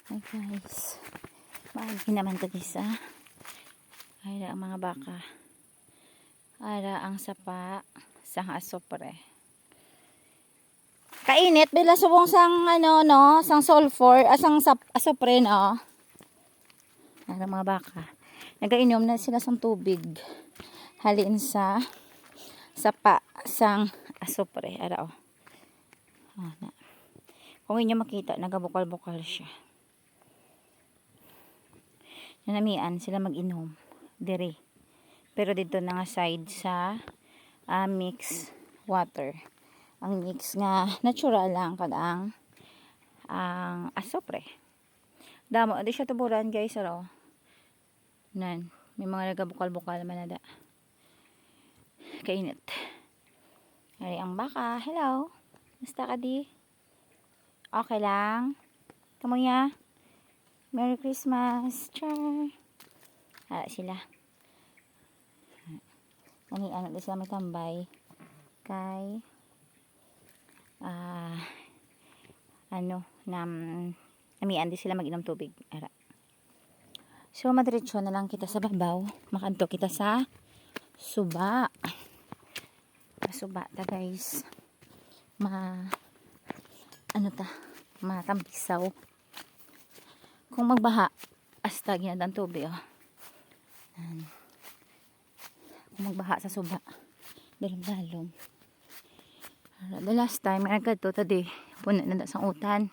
Hi guys. Maagi naman ito guys ah. Ara ang mga baka. Ara ang sapa sang asopre. Kainit bila subong sang ano no, sang sulfur, sang asopre no. Ara mga baka. Nagainom na sila sang tubig. Halin sa sapa sang asopre. Ara oh. Oh na. Kung inyo makita, nagabukal-bukal siya. Nanamian sila mag-inom dire, pero dito na nga side sa mix water, ang mix nga natural lang kag ang asopre damo di siya tuburan guys aro nan may mga nagabukal-bukal manada kainit. Ay ang baka, hello, basta ka di okay lang kamuya. Merry Christmas. Char. Sila. Nani ano di sila may tambay kay namian di sila mag-inom tubig. Ara. So madiretso na lang kita sa babaw. Makanto kita sa suba. Suba ta guys. Matampisaw. Kung magbaha, hasta ginadang tubig oh. Kung magbaha sa suba, dalom-dalom. The last time, nagkadto tadi, puno na sa utan.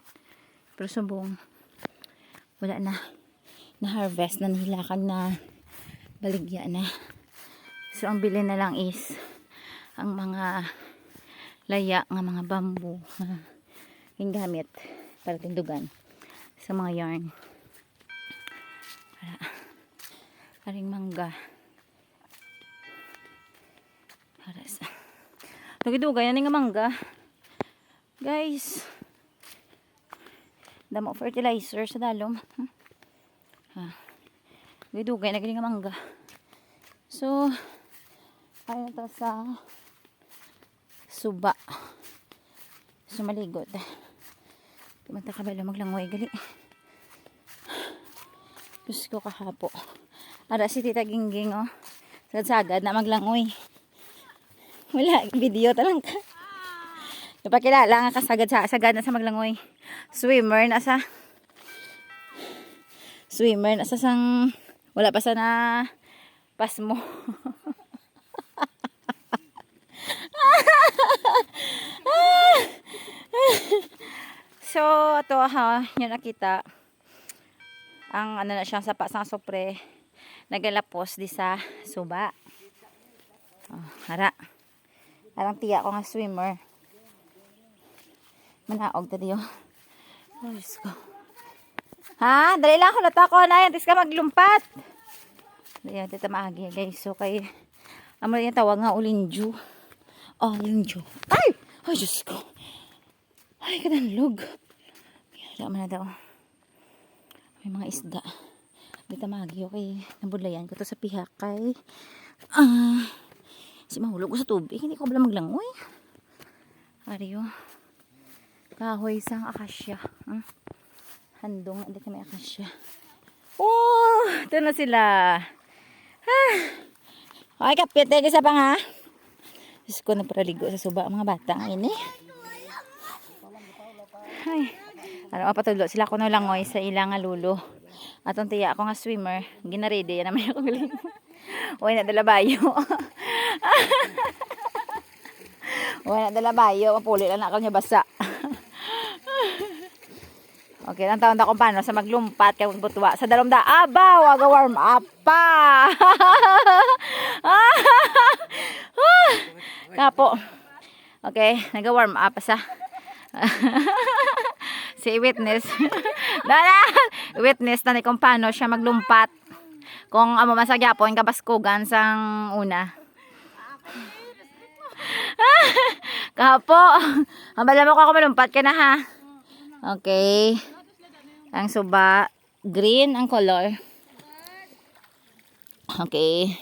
Pero subong, wala na. Na-harvest, na nihilakan na, baligya na. So, ang bilhin na lang is, ang mga laya, nga mga bamboo, yung gamit, para tindugan sa mga yarn. Aring mangga. Haras. Nagidugay na nga mangga. Guys. Damo fertilizer sa dalom. Nagidugay na nga mangga. So, ayun to sa suba. Sumaligot. Tumata ka ba maglangoy gali. Diyos ko kahapo. Ara si Tita Gingging oh. Sagad na maglangoy. Wala video talang ka. Napakilala nga kasagad na sa maglangoy. Swimmer na sa sang wala pa sa na pasmo. So ato ha, yun nakita. Ang ano na siya sa pasang sopre nagalapos di sa suba. Oh, arang tiya ko nga swimmer. Manaog tadi oh. Oh, Diyos ko. Ha? Dali lang ako lata ko na yan. Tis ka maglumpat. Dali tita maagi guys. So kay amo yung tawag nga ulinju. Oh, ulinju. Ay! Ay, Diyos ko. Ay, kadanlog. Wala man na daw. May mga isda. Dito magi okay. Nabudlayan ko to sa pihak kay si mahulog ko sa tubig. Hindi ko bala maglangoy. Ariyo. Kahoy sang akasya. Handong hindi kami akasya. Oh, ito na sila. Okay, kapit tayo sa pang ha. Diyos ko na paraligo sa suba mga bata ngayon eh. Ay. Ano mapatulo sila ko no langoy sa ilang lulo. Atong tiya ako nga swimmer, ginarede yan naman ako galing. Uy na dala bayo. Uy na dala bayo, mapuli lang na ako niya basa. Okay, lang taon na kung paano sa maglumpat kay butwa sa dalom da abaw, aga warm up pa. Kapo. Okay, naga-warm up sa si witness. Dala, witness na ni kung paano siya maglumpat. Kung amo man sa gyapon kabaskugan sang una. Kapo. Ambala mo ko ako malumpat ka na ha. Okay. Ang suba green ang color. Okay.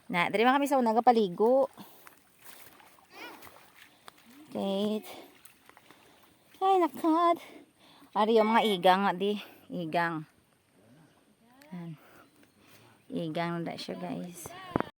Na, dali man kami sa una paligo. Okay. Ay nakad. Ari yung mga iga nga di igang. Yan. Igang na siya guys.